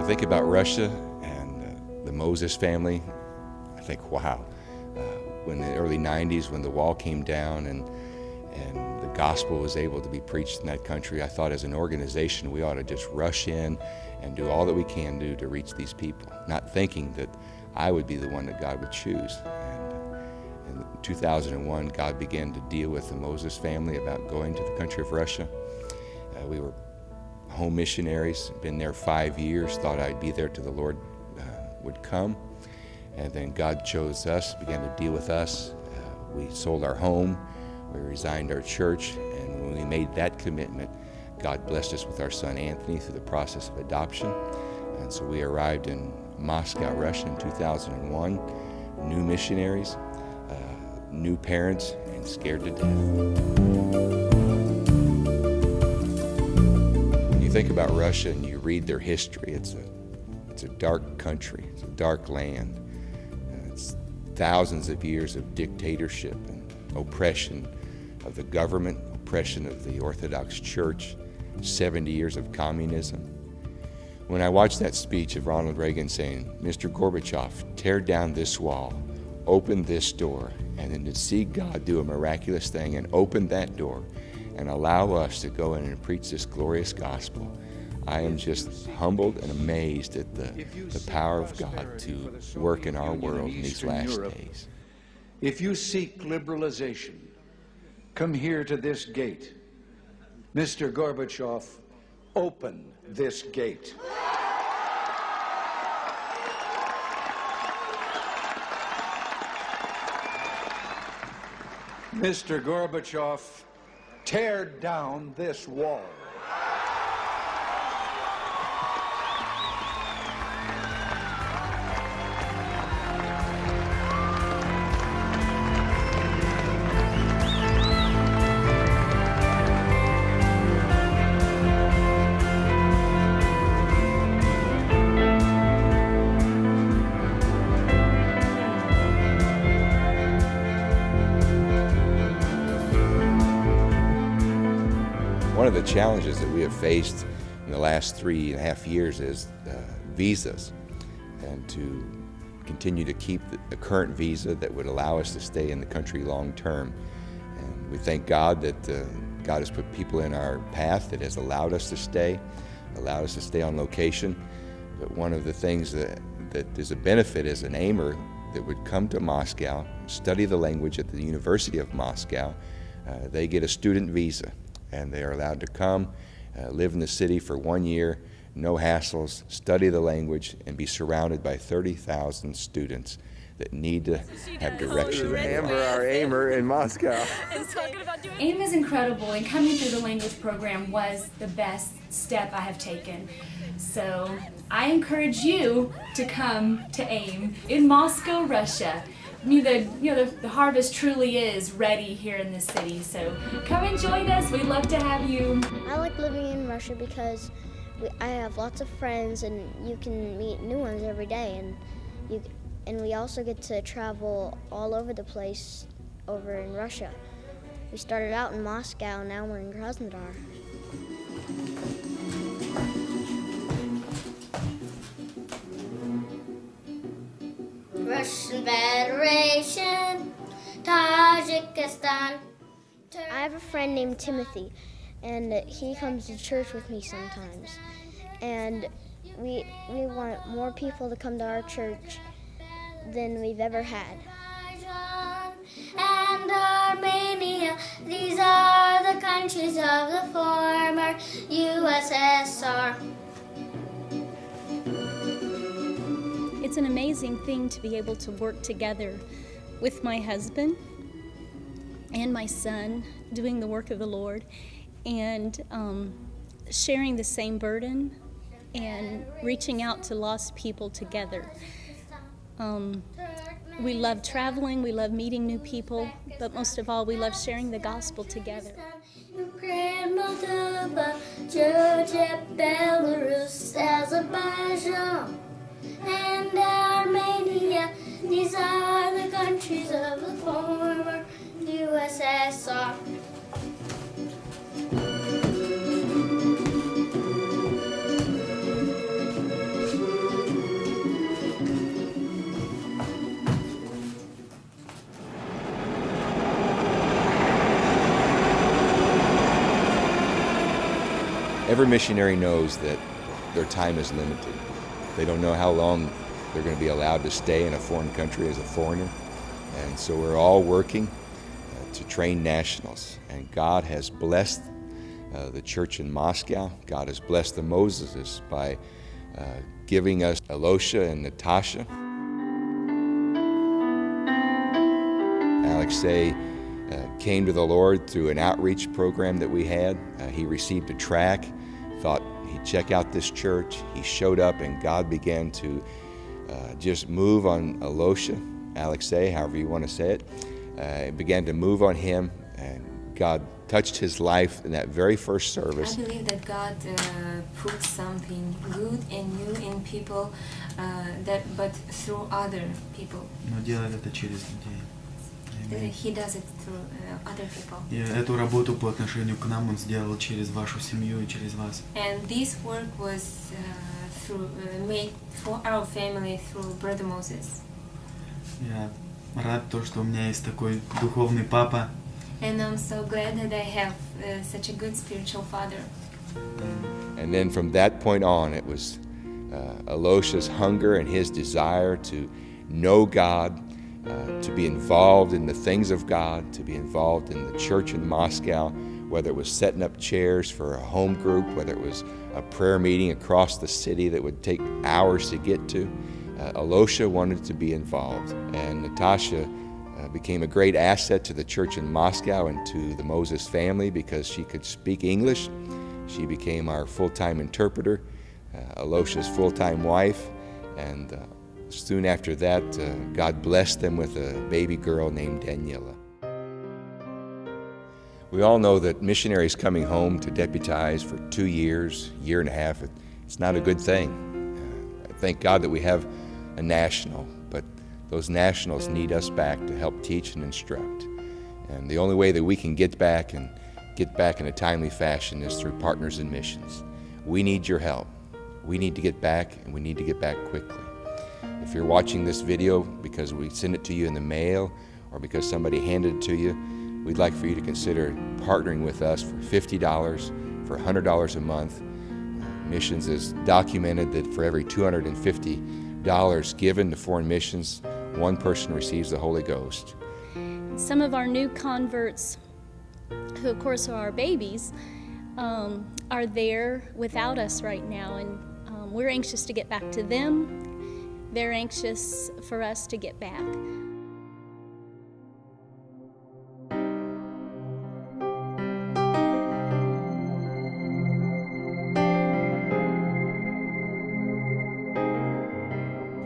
think about Russia and the Moses family, I think, wow. When in the early 90s, when the wall came down and the gospel was able to be preached in that country, I thought as an organization we ought to just rush in and do all that we can do to reach these people, not thinking that I would be the one that God would choose. And in 2001, God began to deal with the Moses family about going to the country of Russia. We were home missionaries, been there 5 years, thought I'd be there till the Lord would come. And then God chose us, began to deal with us. We sold our home, we resigned our church, and when we made that commitment, God blessed us with our son Anthony through the process of adoption. And so we arrived in Moscow, Russia in 2001, new missionaries, new parents, and scared to death. When you think about Russia and you read their history, it's a dark country, it's a dark land. It's thousands of years of dictatorship and oppression of the government, oppression of the Orthodox Church, 70 years of communism. When I watched that speech of Ronald Reagan saying, "Mr. Gorbachev, tear down this wall, open this door," and then to see God do a miraculous thing and open that door and allow us to go in and preach this glorious gospel, I am just humbled and amazed at the power of God to work in our world in these last days. If you seek liberalization, come here to this gate. Mr. Gorbachev, open this gate. Mr. Gorbachev, tear down this wall. One of the challenges that we have faced in the last 3.5 years is visas, and to continue to keep the current visa that would allow us to stay in the country long term. And we thank God that God has put people in our path that has allowed us to stay on location. But one of the things that is a benefit as an aimer that would come to Moscow, study the language at the University of Moscow, they get a student visa. And they are allowed to come, live in the city for 1 year, no hassles, study the language, and be surrounded by 30,000 students that need to have direction. Amber, our aimer in Moscow. AIM is incredible, and coming through the language program was the best step I have taken. So I encourage you to come to AIM in Moscow, Russia. The harvest truly is ready here in this city, so come and join us. We'd love to have you. I like living in Russia because I have lots of friends, and you can meet new ones every day, and we also get to travel all over the place over in Russia. We started out in Moscow, now we're in Krasnodar. Russian Federation, Tajikistan. I have a friend named Timothy, and he comes to church with me sometimes. And we want more people to come to our church than we've ever had. And Armenia, these are the countries of the former USSR. It's an amazing thing to be able to work together with my husband and my son, doing the work of the Lord, and sharing the same burden and reaching out to lost people together. We love traveling, we love meeting new people, but most of all, we love sharing the gospel together. Ukraine, Moldova, Georgia, Belarus, Azerbaijan, and Armenia. These are the countries of the former USSR. Every missionary knows that their time is limited. They don't know how long they're going to be allowed to stay in a foreign country as a foreigner. And so we're all working to train nationals. And God has blessed the church in Moscow. God has blessed the Moseses by giving us Alosha and Natasha. Alexei came to the Lord through an outreach program that we had. He received a track, thought he'd check out this church. He showed up and God began to just move on Alosha, Alexei, however you want to say it. It began to move on him, and God touched his life in that very first service. I believe that God put something good and new in people, but through other people. Но делает это через людей. He does it through other people. И эту работу по отношению к нам Он сделал через вашу семью и через вас. And this work was made for our family through Brother Moses. Я рад то, что у меня есть такой духовный папа. And I'm so glad that I have such a good spiritual father. And then from that point on, it was Alosha's hunger and his desire to know God, to be involved in the things of God, to be involved in the church in Moscow, whether it was setting up chairs for a home group, whether it was a prayer meeting across the city that would take hours to get to. Alosha wanted to be involved, and Natasha became a great asset to the church in Moscow and to the Moses family because she could speak English. She became our full-time interpreter, Alosha's full-time wife, and soon after that, God blessed them with a baby girl named Daniela. We all know that missionaries coming home to deputize for 2 years, year and a half, it's not a good thing. Thank God that we have a national, but those nationals need us back to help teach and instruct. And the only way that we can get back in a timely fashion is through Partners in Missions. We need your help. We need to get back, and we need to get back quickly. If you're watching this video because we sent it to you in the mail or because somebody handed it to you, we'd like for you to consider partnering with us for $50, for $100 a month. Missions has documented that for every $250 given to foreign missions, one person receives the Holy Ghost. Some of our new converts, who of course are our babies, are there without us right now, and we're anxious to get back to them. They're anxious for us to get back.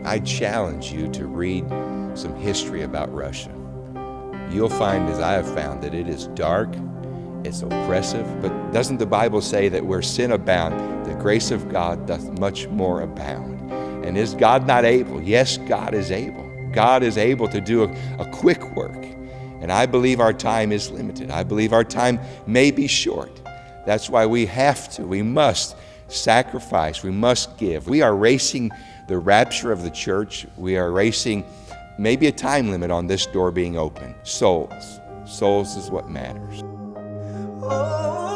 I challenge you to read some history about Russia. You'll find, as I have found, that it is dark, it's oppressive, but doesn't the Bible say that where sin abound, the grace of God doth much more abound? And is God not able? Yes, God is able. God is able to do a quick work. And I believe our time is limited. I believe our time may be short. That's why we must sacrifice, we must give. We are racing the rapture of the church. We are racing maybe a time limit on this door being open. Souls. Souls is what matters. Oh.